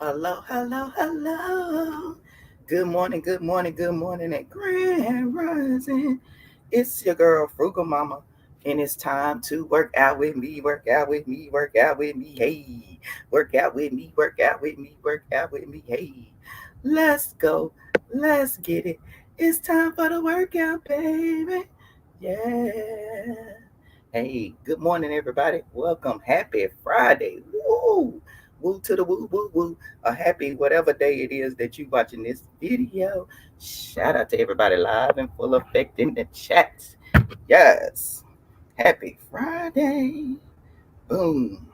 Hello, hello, hello. Good morning, good morning, good morning, and grand rising. It's your girl, Frugal Mama, and it's time to work out with me, work out with me, work out with me. Hey, work out with me, work out with me, work out with me. Hey, let's go, let's get it. It's time for the workout, baby. Yeah. Hey, good morning, everybody. Welcome. Happy Friday. Woo! Woo to the woo, woo, woo. A happy whatever day it is that you watching this video. Shout out to everybody live and full effect in the chat. Yes. Happy Friday. Boom.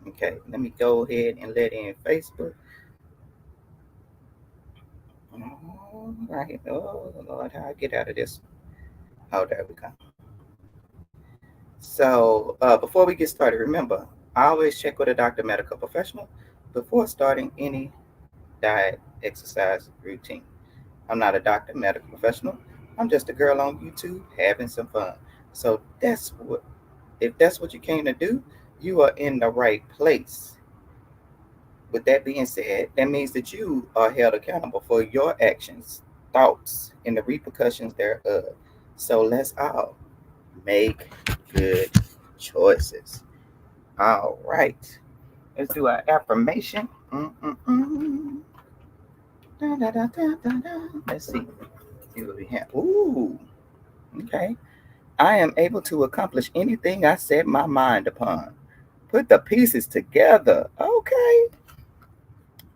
Okay, let me go ahead and let in Facebook. All right. Oh, Lord, how I get out of this? Oh, there we go. So, before we get started, remember, I always check with a doctor, medical professional before starting any diet, exercise routine. I'm not a doctor, medical professional. I'm just a girl on YouTube having some fun. So if that's what you came to do, you are in the right place. With that being said, that means that you are held accountable for your actions, thoughts, and the repercussions thereof. So let's all make good choices. All right. Let's do our affirmation. Mm-mm-mm. Da, da, da, da, da, da. Let's see what we have. Ooh, okay. I am able to accomplish anything I set my mind upon. Put the pieces together. Okay.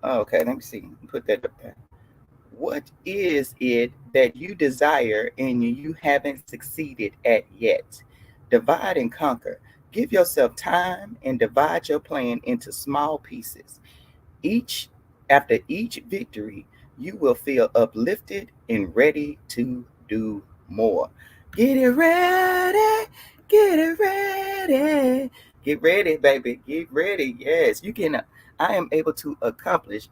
Okay, let me see. Put that up there. What is it that you desire and you haven't succeeded at yet? Divide and conquer. Give yourself time and divide your plan into small pieces. Each After each victory, you will feel uplifted and ready to do more. Get it ready, get it ready. Get ready, baby. Get ready. Yes, you can. I am able to accomplish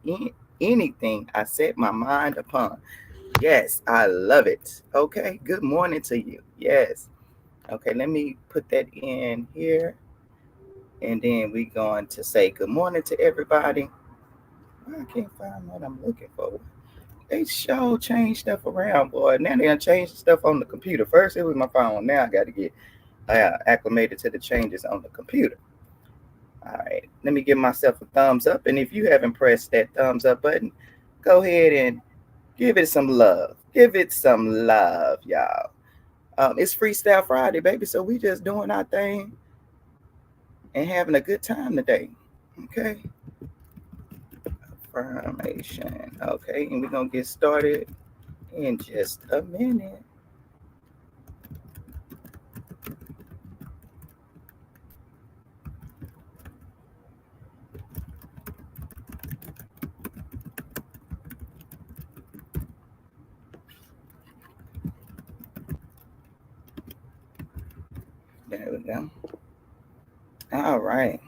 anything I set my mind upon. Yes, I love it. Okay, good morning to you. Yes. Okay, let me put that in here. And then we're going to say good morning to everybody. I can't find what I'm looking for. They sure change stuff around, boy. Now they done changed stuff on the computer. First it was my phone. Now I got to get acclimated to the changes on the computer. All right, let me give myself a thumbs up. And if you haven't pressed that thumbs up button, go ahead and give it some love. Give it some love, y'all. It's Freestyle Friday, baby. So we just doing our thing and having a good time today. Okay. Formation. Okay, and we're gonna get started in just a minute. There we go. All right.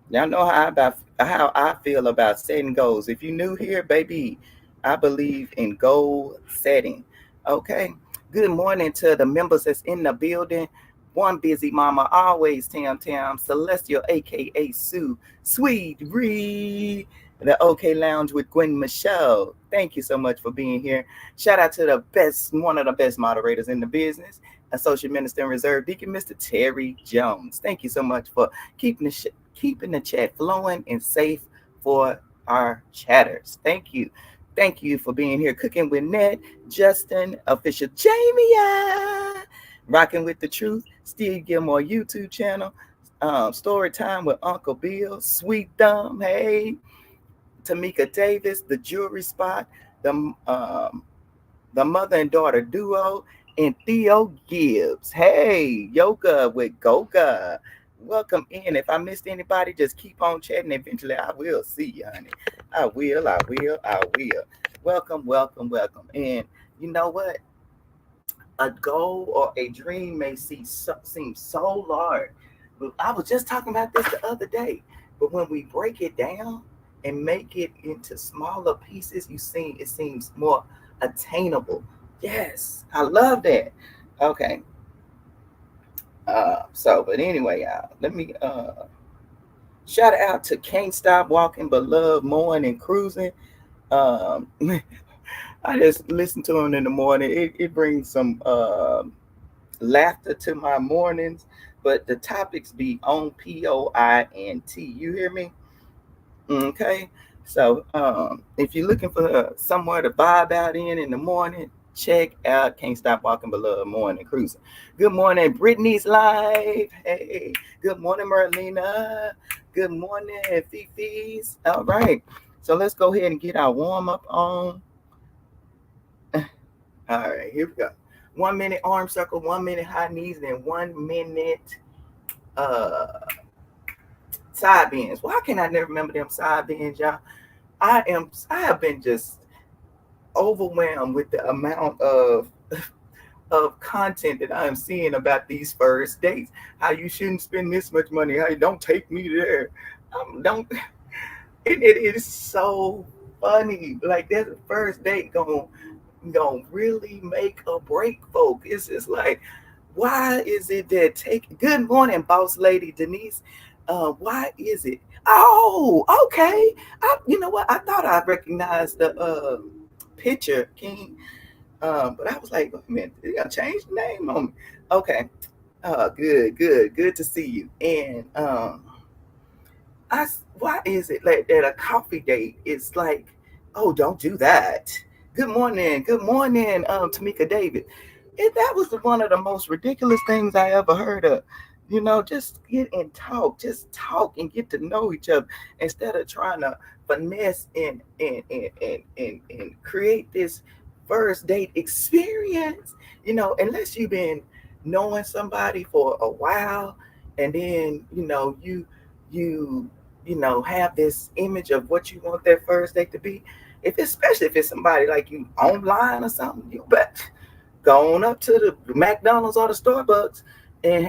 Y'all know how I feel about setting goals. If you're new here, baby, I believe in goal setting. Okay. Good morning to the members that's in the building. One busy mama, always Tam Tam, Celestial, aka Sue, Sweet Ree, the OK Lounge with Gwen Michelle. Thank you so much for being here. Shout out to the best, one of the best moderators in the business, Associate Minister and Reserve Deacon, Mr. Terry Jones. Thank you so much for keeping the chat flowing and safe for our chatters. Thank you. Thank you for being here. Cooking with Ned, Justin, official Jamie, rocking with the truth, Steve Gilmore YouTube channel, story time with Uncle Bill, Sweet Thumb, hey, Tamika Davis, the jewelry spot, the mother and daughter duo, and Theo Gibbs. Hey, yoga with Goga. Welcome in. If I missed anybody, just keep on chatting. Eventually, I will see you, honey. I will, I will, I will. Welcome, welcome, welcome. And you know what? A goal or a dream may seem so large. But I was just talking about this the other day. But when we break it down and make it into smaller pieces, it seems more attainable. Yes, I love that. Okay. But anyway, let me Shout out to Can't Stop Walking But Love Mowing and Cruising. Um, I just listen to them in the morning. It brings some laughter to my mornings, but the topics be on POINT. You hear me? Okay. So if you're looking for somewhere to vibe out in the morning, check out Can't Stop Walking Below Morning Cruising. Good morning, Brittany's live. Hey, good morning, Merlina. Good morning, Fifi's. All right. So let's go ahead and get our warm up on. All right, here we go. 1 minute arm circle, 1 minute high knees, then 1 minute uh side bends. Why can I never remember them side bends, y'all? I have been just overwhelmed with the amount of content that I am seeing about these first dates. How you shouldn't spend this much money. How you don't take me there. Don't. It is so funny. Like that first date gonna really make or break folk. It's just like, why is it that take? Good morning, boss lady Denise. Why is it? Oh, okay. You know what? I thought I recognized the picture, King. But I was like, wait a minute, they gotta change the name on me. Okay. Good to see you. And why is it like that a coffee date is like, oh, don't do that. Good morning, Tamika David. That was one of the most ridiculous things I ever heard of. You know, just get and talk, just talk and get to know each other instead of trying to finesse and create this first date experience. You know, unless you've been knowing somebody for a while, and then you have this image of what you want that first date to be. If especially if it's somebody like you online or something, you bet go on up to the McDonald's or the Starbucks and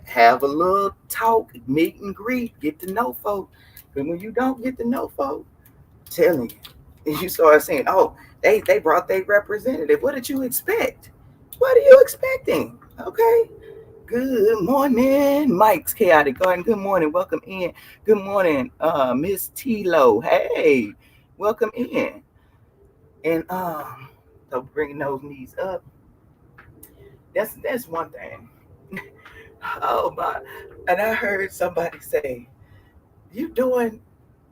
have a little talk, meet and greet, get to know folks. And when you don't get to know folks, telling you, you start saying, "Oh, they brought their representative. What did you expect? What are you expecting?" Okay. Good morning, Mike's Chaotic Garden. Good morning. Welcome in. Good morning, Miss Tilo. Hey, welcome in. And so bringing those knees up. That's one thing. Oh my! And I heard somebody say, "You doing?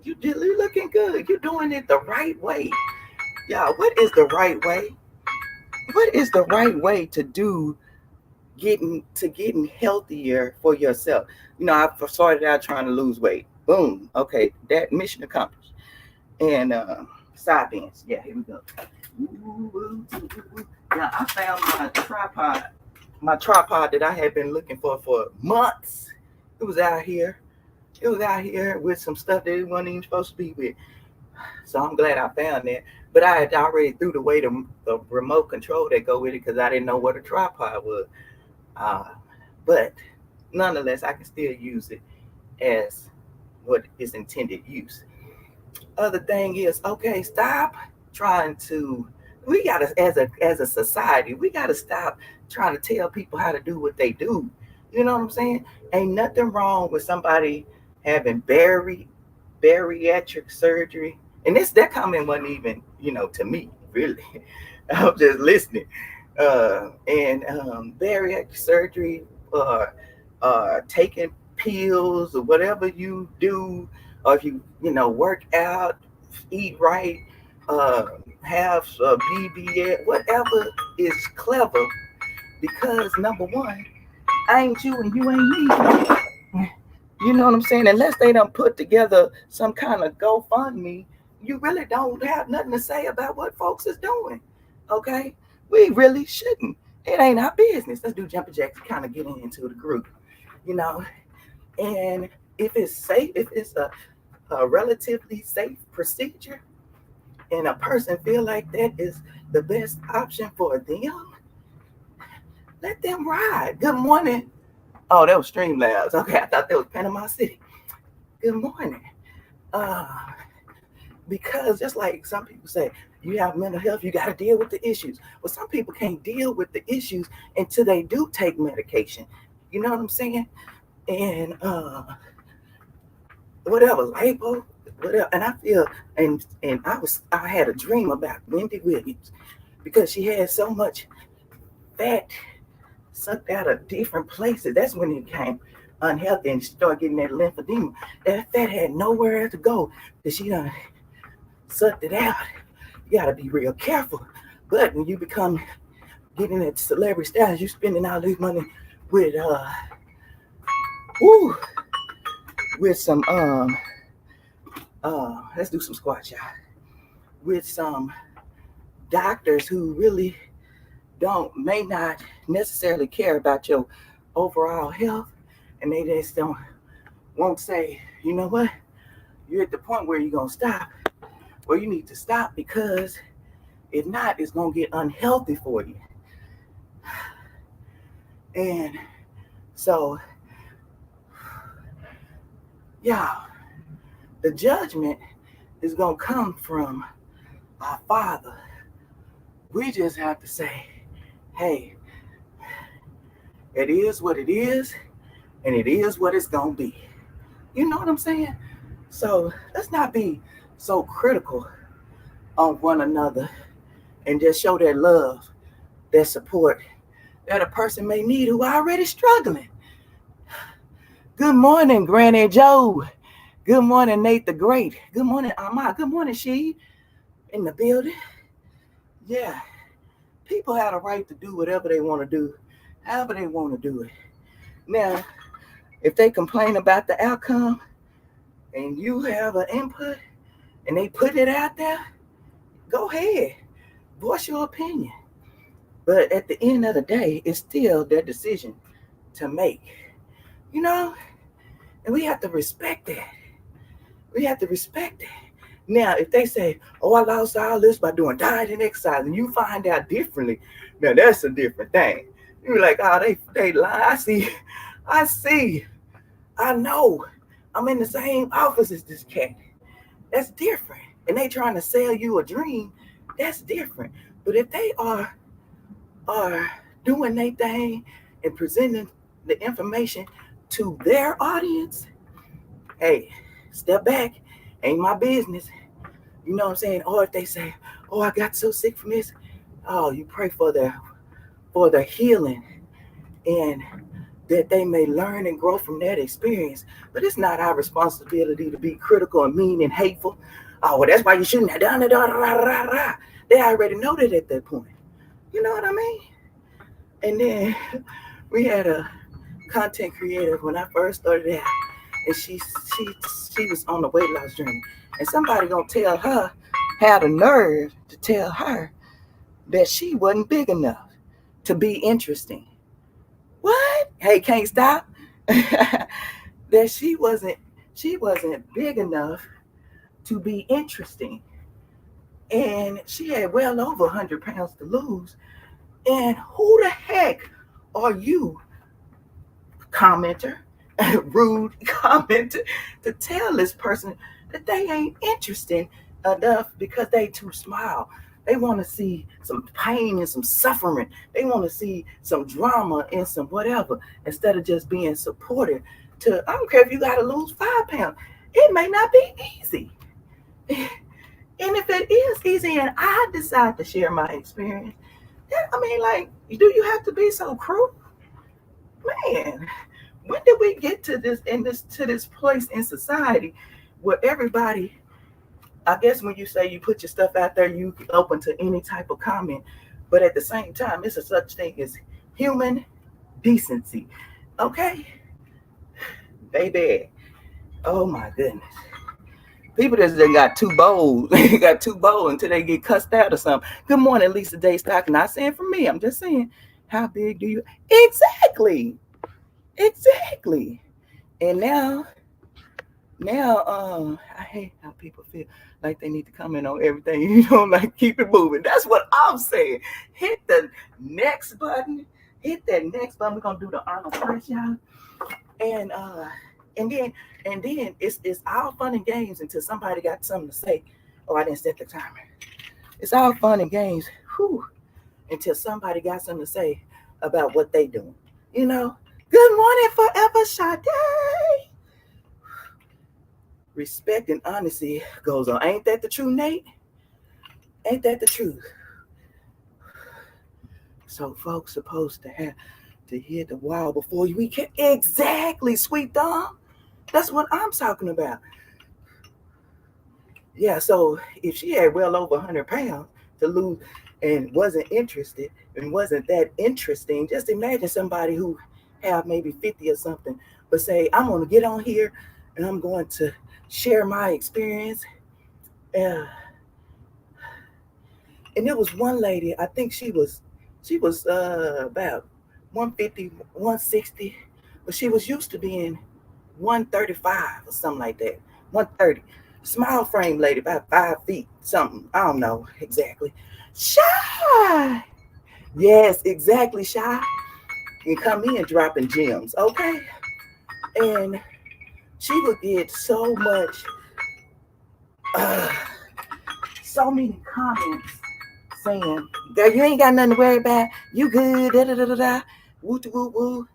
You looking good. You're doing it the right way." Y'all, what is the right way? What is the right way to do getting healthier for yourself? You know, I started out trying to lose weight. Boom. Okay, that mission accomplished. And side bends. Yeah, here we go. Yeah, I found my tripod that I had been looking for months. It was out here. It was out here with some stuff that it wasn't even supposed to be with. So I'm glad I found that. But I had already threw away the remote control that go with it because I didn't know what a tripod was. Uh, but nonetheless, I can still use it as what is intended use. Other thing is, okay, stop trying to. We gotta, as a society, we gotta stop trying to tell people how to do what they do. You know what I'm saying? Ain't nothing wrong with somebody having bariatric surgery, and that comment wasn't even to me really. I was just listening. And bariatric surgery, taking pills or whatever you do, or if you work out, eat right, uh, have a BBL, whatever is clever, because number one, I ain't you and you ain't me. You know what I'm saying? Unless they don't put together some kind of GoFundMe, you really don't have nothing to say about what folks is doing. Okay? We really shouldn't. It ain't our business. Let's do jumping jacks to kind of get into the group. You know, and if it's safe, if it's a relatively safe procedure, and a person feel like that is the best option for them, let them ride. Good morning. Oh, that was Streamlabs. Okay, I thought that was Panama City. Good morning. Uh, because just like some people say, you have mental health, you got to deal with the issues. Well, some people can't deal with the issues until they do take medication. You know what I'm saying? And whatever, lipo, whatever. And I feel, and I had a dream about Wendy Williams because she had so much fat sucked out of different places. That's when it became unhealthy and she started getting that lymphedema. That fat had nowhere to go because she done sucked it out. You gotta be real careful. But when you become getting that celebrity status, you spending all this money with woo, with some let's do some squat y'all. With some doctors who really may not necessarily care about your overall health, and they just won't say, you know what, you're at the point where you're gonna stop, or you need to stop because if not, it's gonna get unhealthy for you. And so, yeah, the judgment is gonna come from our Father. We just have to say, hey, it is what it is, and it is what it's gonna be. You know what I'm saying? So let's not be so critical on one another and just show that love, that support that a person may need who are already struggling. Good morning, Granny Joe. Good morning, Nate the Great. Good morning, Amma. Good morning, She in the building. Yeah, people have a right to do whatever they want to do, however they want to do it. Now, if they complain about the outcome and you have an input and they put it out there, go ahead, voice your opinion. But at the end of the day, it's still their decision to make, you know? And we have to respect that. We have to respect that. Now, if they say, oh, I lost all this by doing diet and exercise, and you find out differently, now that's a different thing. You're like, oh, they lie. I see, I know. I'm in the same office as this cat. That's different. And they trying to sell you a dream, that's different. But if they are doing their thing and presenting the information to their audience, hey, step back, ain't my business. You know what I'm saying? Or if they say, oh, I got so sick from this, oh, you pray for their healing and that they may learn and grow from that experience. But it's not our responsibility to be critical and mean and hateful. Oh, well, that's why you shouldn't have done it. They already know that at that point. You know what I mean? And then we had a content creator when I first started out, and she was on the weight loss journey. And somebody gonna tell her, had the nerve to tell her that she wasn't big enough to be interesting. What? Hey, can't stop. That she wasn't big enough to be interesting. And she had well over 100 pounds to lose. And who the heck are you, commenter, rude commenter, to tell this person that they ain't interesting enough because they too small? They want to see some pain and some suffering. They want to see some drama and some whatever instead of just being supportive. I don't care if you got to lose 5 pounds. It may not be easy. And if it is easy and I decide to share my experience, I mean, like, do you have to be so cruel? Man, when did we get to this place in society where everybody, I guess when you say you put your stuff out there, you open to any type of comment, but at the same time, it's a such thing as human decency. Okay? Baby. Oh my goodness. People that got too bold, got too bold until they get cussed out or something. Good morning, Lisa Day Stock. Not saying for me, I'm just saying, how big do you? Exactly. And now, I hate how people feel like they need to comment on everything. You know, like keep it moving. That's what I'm saying. Hit the next button. Hit that next button. We're gonna do the Arnold press, y'all. And then it's all fun and games until somebody got something to say. Oh, I didn't set the timer. It's all fun and games, until somebody got something to say about what they doing. You know, good morning, Forever Sade. respect and honesty goes on. Ain't that the truth, Nate? Ain't that the truth? So folks supposed to have to hit the wall before we can. Exactly, sweet Dom. That's what I'm talking about. Yeah, so if she had well over 100 pounds to lose and wasn't interested and wasn't that interesting, just imagine somebody who have maybe 50 or something, but say, I'm going to get on here and I'm going to share my experience. Uh, and there was one lady, I think she was about 150, 160, but she was used to being 135 or something like that. 130. Small frame lady, about 5 feet, something. I don't know exactly. Shy. Yes, exactly, Shy. And come in dropping gems, okay? And she would get so much, uh, so many comments saying, girl, you ain't got nothing to worry about. You good, da da da da da, woo woo woo,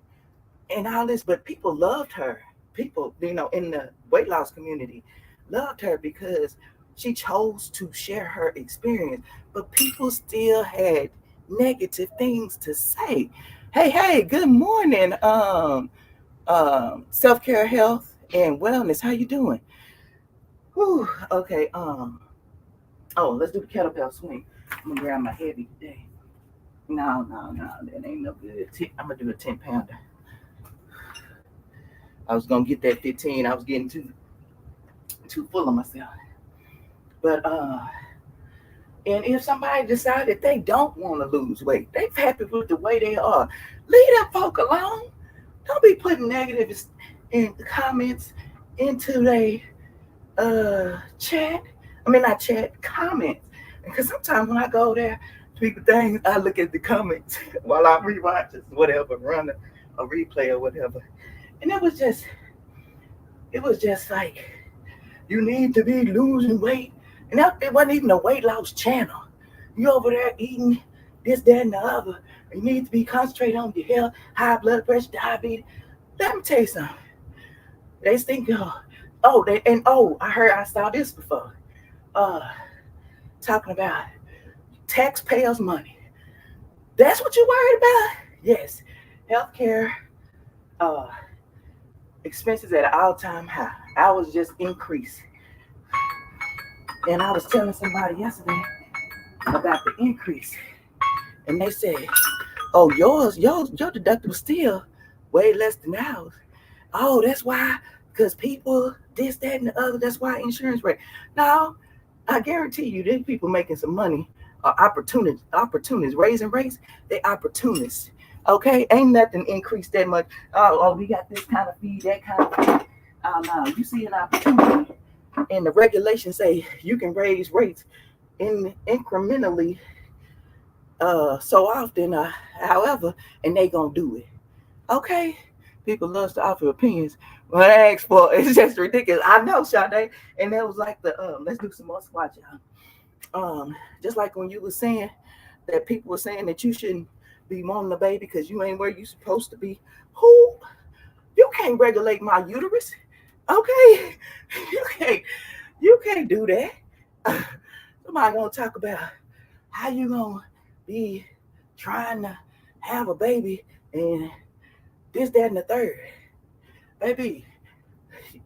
and all this. But people loved her. People, in the weight loss community, loved her because she chose to share her experience. But people still had negative things to say. Hey, good morning. Self-care, health, and wellness. How you doing? Whew, okay. Let's do the kettlebell swing. I'm gonna grab my heavy today. No, that ain't no good. I'm gonna do a 10 pounder. I was gonna get that 15. I was getting too full of myself. But and if somebody decided they don't want to lose weight, they happy with the way they are, leave that folk alone. Don't be putting negative in comments into their chat. I mean not chat, comments. Because sometimes when I go there, people things, I look at the comments while I rewatch this, whatever, run a replay or whatever. And it was just like, you need to be losing weight. And it wasn't even a weight loss channel. You over there eating this, that, and the other. You need to be concentrating on your health, high blood pressure, diabetes. Let me tell you something. They think, I saw this before. Uh, Talking about taxpayers' money. That's what you're worried about? Yes. Healthcare uh, expenses at an all-time high. Ours just increased. And I was telling somebody yesterday about the increase. And they said, oh, your deductible still way less than ours. Oh, that's why, because people, this, that, and the other, that's why insurance rate. No, I guarantee you, there's people making some money, opportunities, raising rates, they opportunists. Okay, ain't nothing increased that much. We got this kind of fee, that kind of fee. No, you see an opportunity, and the regulations say you can raise rates incrementally so often, however, and they gonna do it. Okay, people love to offer opinions. When I ask for it's just ridiculous. I know, Sade, and that was like the let's do some more squat, y'all. Just like when you were saying that people were saying that you shouldn't be wanting a baby because you ain't where you supposed to be. Who? You can't regulate my uterus, okay? You can't. You can't do that. Somebody gonna talk about how you gonna be trying to have a baby and this, that, and the third. Baby,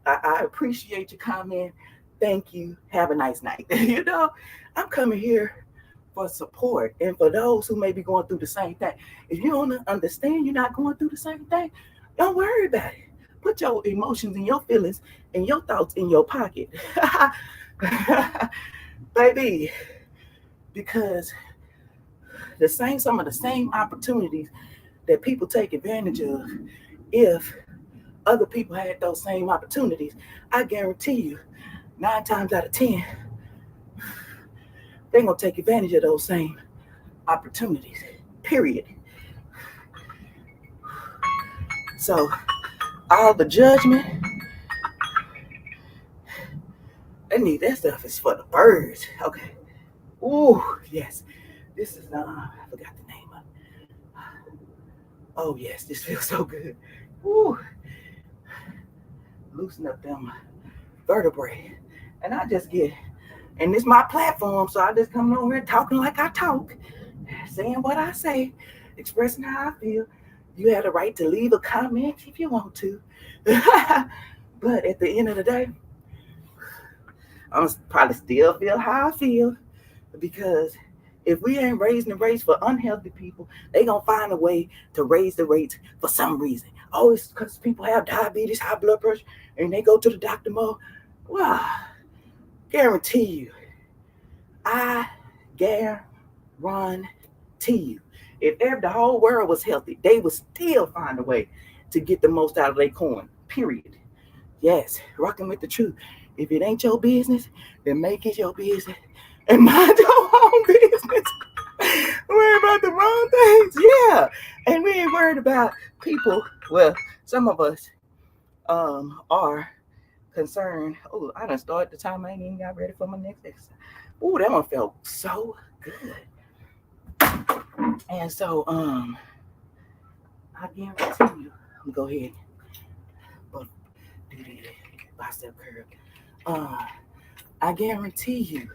I appreciate your comment. Thank you. Have a nice night. I'm coming here for support and for those who may be going through the same thing. If you don't understand you're not going through the same thing, don't worry about it. Put your emotions and your feelings and your thoughts in your pocket. Baby, because some of the same opportunities that people take advantage of, if other people had those same opportunities, I guarantee you, 9 times out of 10, they're gonna take advantage of those same opportunities. Period. So all the judgment, that stuff is for the birds. Okay. Ooh, yes. This is I forgot the name of it. Oh yes, this feels so good. Ooh. Loosen up them vertebrae. And I just get, and it's my platform, so I just come over here talking like I talk, saying what I say, expressing how I feel. You have the right to leave a comment if you want to. But at the end of the day, I'm probably still feel how I feel, because if we ain't raising the rates for unhealthy people, they gonna find a way to raise the rates for some reason. Oh, it's because people have diabetes, high blood pressure, and they go to the doctor more. Well, guarantee you, I guarantee you, if the whole world was healthy, they would still find a way to get the most out of their coin. Period. Yes, rocking with the truth. If it ain't your business, then make it your business and mind your own business. Worry about the wrong things. Yeah. And we ain't worried about people. Well, some of us are concerned. Oh, I done started the time. I ain't even got ready for my next exercise. Oh, that one felt so good. And so I guarantee you, I'm gonna go ahead and do the bicep curl. I guarantee you,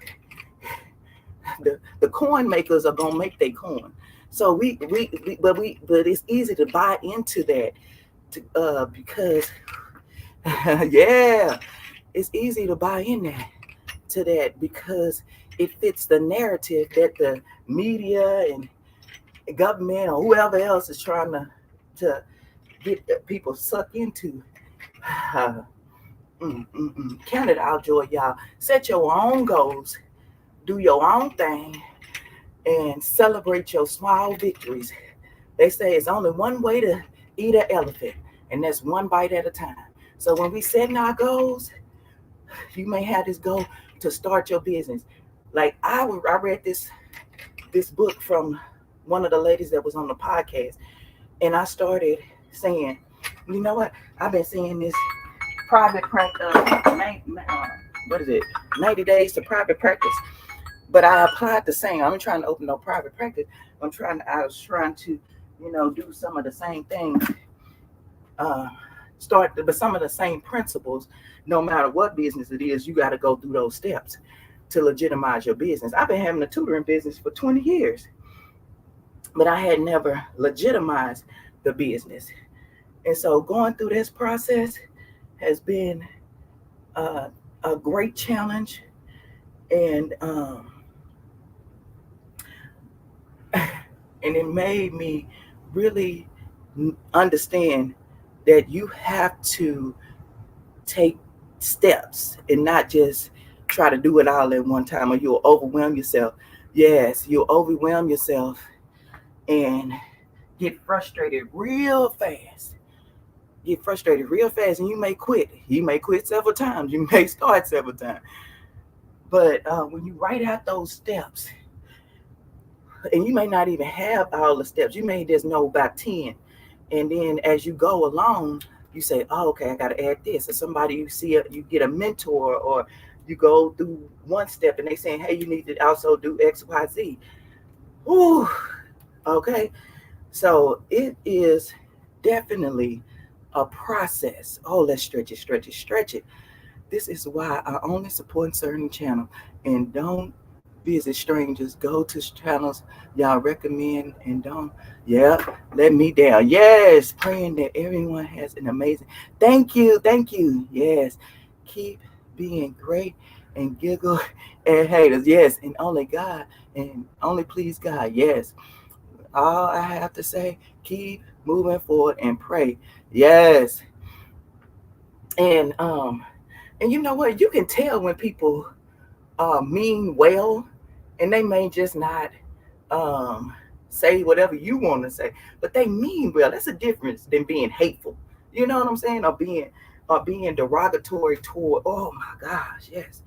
the coin makers are gonna make their coin. So but it's easy to buy into that, because yeah, it's easy to buy in to that because it fits the narrative that the media and government or whoever else is trying to get people sucked into. Count it out, joy, y'all. Set your own goals, do your own thing, and celebrate your small victories. They say it's only one way to eat an elephant, and that's one bite at a time. So when we setting our goals, you may have this goal to start your business. Like I read this book from one of the ladies that was on the podcast, and I started saying, you know what? I've been seeing this private practice, what is it? 90 days to private practice. But I applied the same. I'm trying to open no private practice. I was trying to, do some of the same things. But some of the same principles. No matter what business it is, you got to go through those steps to legitimize your business. I've been having a tutoring business for 20 years, but I had never legitimized the business. And so going through this process has been a great challenge, and it made me really understand that you have to take steps and not just try to do it all at one time, or you'll overwhelm yourself. Yes, you'll overwhelm yourself and get frustrated real fast. And you may quit. You may quit several times. You may start several times. But when you write out those steps, and you may not even have all the steps, you may just know about 10. And then as you go along, you say, oh, okay, I got to add this. Or somebody you see, you get a mentor, or you go through one step and they saying, hey, you need to also do X, Y, Z. Ooh, okay. So it is definitely a process. Oh, let's stretch it. This is why I only support certain channels and don't visit strangers. Go to channels y'all recommend and don't, let me down. Yes, praying that everyone has an amazing. Thank you. Yes, keep being great and giggle at haters. Yes, and only God and only please God. Yes, all I have to say, keep moving forward and pray. Yes, and you know what? You can tell when people mean well, and they may just not say whatever you want to say, but they mean well. That's a difference than being hateful. You know what I'm saying? Or being derogatory toward. Oh my gosh, yes,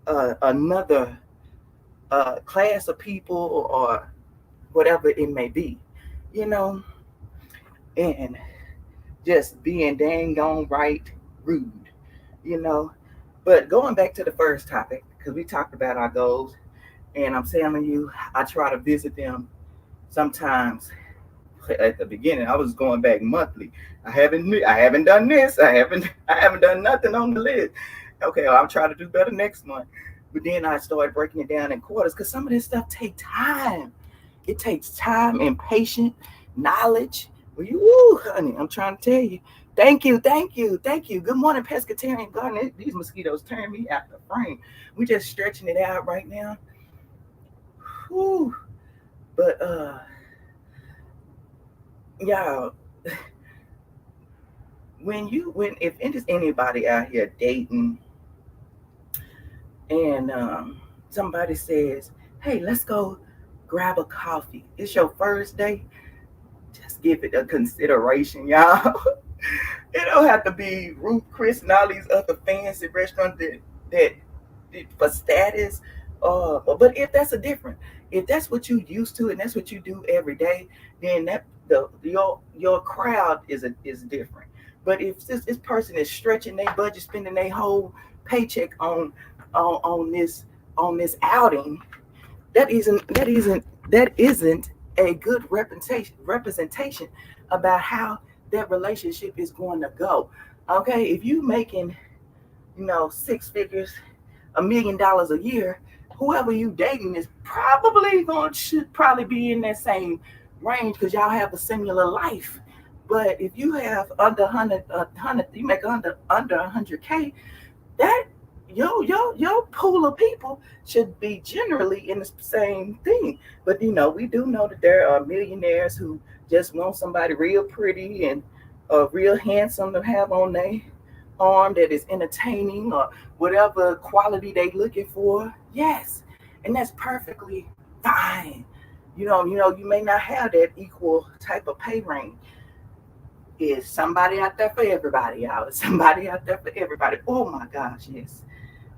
another class of people or whatever it may be. You know, and just being dang on right rude. You know, but going back to the first topic, because we talked about our goals, and I'm telling you, I try to visit them sometimes. At the beginning, I was going back monthly. I haven't done this. I haven't done nothing on the list. Okay, well, I'm trying to do better next month. But then I started breaking it down in quarters because some of this stuff takes time. It takes time and patience, knowledge. Well, honey, I'm trying to tell you. Thank you, thank you, thank you. Good morning, pescatarian garden. These mosquitoes turn me out the frame. We just stretching it out right now. Whew. But y'all, when if it is anybody out here dating and somebody says, "Hey, let's go grab a coffee," it's your first day. Just give it a consideration, y'all. It don't have to be Ruth Chris and all these other fancy restaurants that for status. But if that's what you used to and that's what you do every day, then your crowd is different. But if this person is stretching their budget, spending their whole paycheck on this outing, that isn't a good representation about how that relationship is going to go. Okay, if you making six figures, $1 million a year, whoever you dating is probably going should probably be in that same range because y'all have a similar life. But if you have under 100, you make under 100K, that your pool of people should be generally in the same thing. But we do know that there are millionaires who just want somebody real pretty and real handsome to have on their arm that is entertaining or whatever quality they looking for. Yes, and that's perfectly fine. You may not have that equal type of pay range. Is somebody out there for everybody, y'all? Is somebody out there for everybody? Oh my gosh, yes.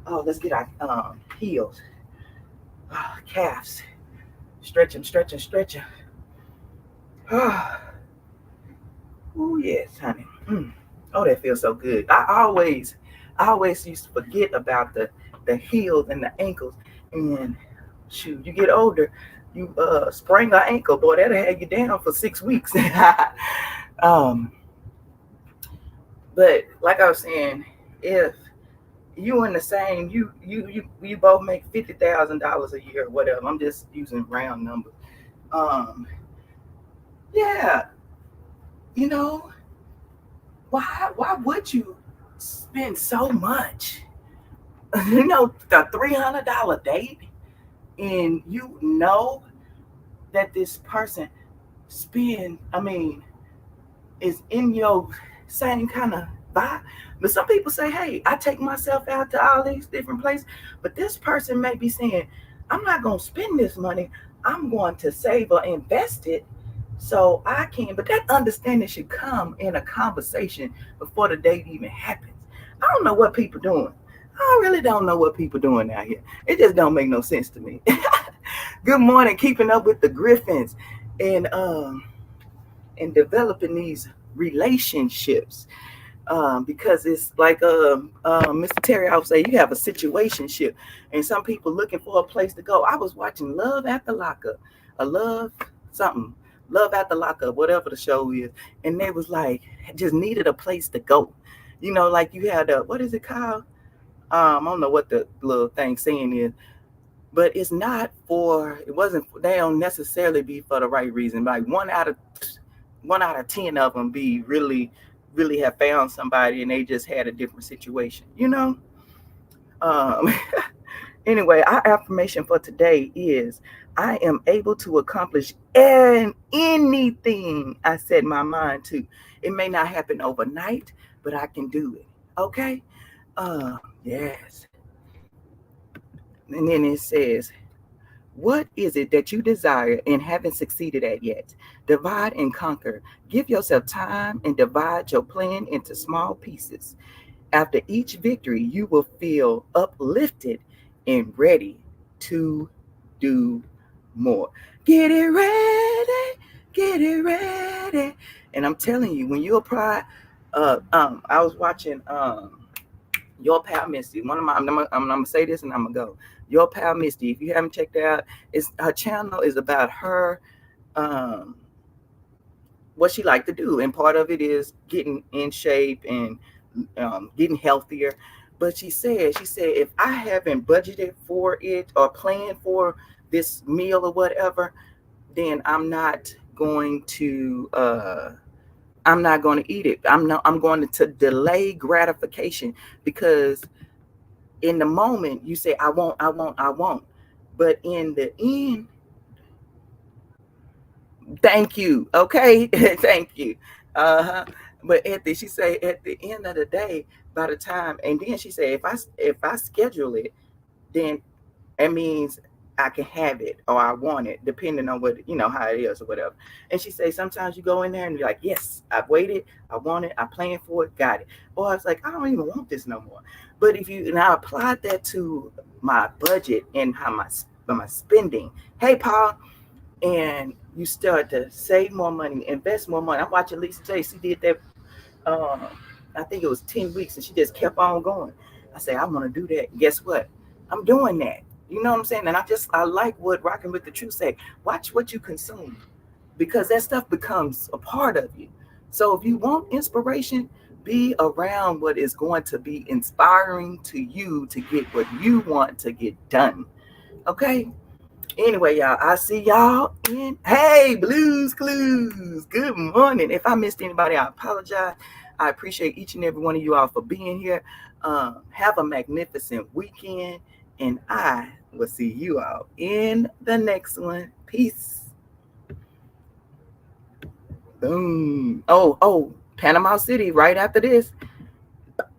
Oh, let's get our heels, calves. Stretch them, stretch them, stretch them. Oh, yes, honey. Oh, that feels so good. I always used to forget about the heels and the ankles. And shoot, you get older, you sprain an ankle, boy, that'll have you down for 6 weeks. um, but like I was saying, if you in the same you both make $50,000 a year or whatever. I'm just using round numbers. Um, yeah, you know why would you spend so much? The $300 date, and that this person spend. I mean, is in your same kind of vibe. But some people say, hey, I take myself out to all these different places. But this person may be saying, I'm not going to spend this money. I'm going to save or invest it so I can. But that understanding should come in a conversation before the date even happens. I don't know what people doing. I really don't know what people doing out here. It just don't make no sense to me. Good morning, keeping up with the Griffins and developing these relationships, because it's like Mr. Terry I would say, you have a situationship, and some people looking for a place to go. I was watching Love at the Lockup, a love something, Love at the Lockup, whatever the show is, and they was like just needed a place to go. Like you had a, what is it called? I don't know what the little thing saying is, but it wasn't, they don't necessarily be for the right reason. Like one out of 10 of them be really, really have found somebody and they just had a different situation. Um, anyway, our affirmation for today is, I am able to accomplish anything I set my mind to. It may not happen overnight, but I can do it. Okay? Yes. And then it says, what is it that you desire and haven't succeeded at yet? Divide and conquer. Give yourself time and divide your plan into small pieces. After each victory, you will feel uplifted and ready to do more. Get it ready, get it ready. And I'm telling you, when you apply, I was watching Your Pal Misty. I'm gonna say this and I'm gonna go. Your Pal Misty. If you haven't checked out, her channel is about her, um, what she like to do, and part of it is getting in shape and getting healthier. But she said, if I haven't budgeted for it or planned for this meal or whatever, then going to I'm not going to eat it. I'm going to delay gratification, because in the moment you say I won't, but in the end, thank you, okay. Thank you. Uh-huh. But she say at the end of the day, by the time, and then she say, if I schedule it, then it means I can have it or I want it, depending on what, how it is or whatever. And she say sometimes you go in there and you're like, yes, I've waited, I want it, I planned for it, got it. Or it's like, I don't even want this no more. But if you and I applied that to my budget and how my spending, hey Paul, and you start to save more money, invest more money. I'm watching Lisa J. She did that. Uh, I think it was 10 weeks, and she just kept on going. I say I want to do that. Guess what? I'm doing that. You know what I'm saying? And I like what Rocking with the Truth say. Watch what you consume, because that stuff becomes a part of you. So if you want inspiration, be around what is going to be inspiring to you to get what you want to get done. Okay? Anyway, y'all, I see y'all in. Hey, Blues Clues. Good morning. If I missed anybody, I apologize. I appreciate each and every one of you all for being here. Have a magnificent weekend, and I will see you all in the next one. Peace. Boom. Oh, Panama City, right after this.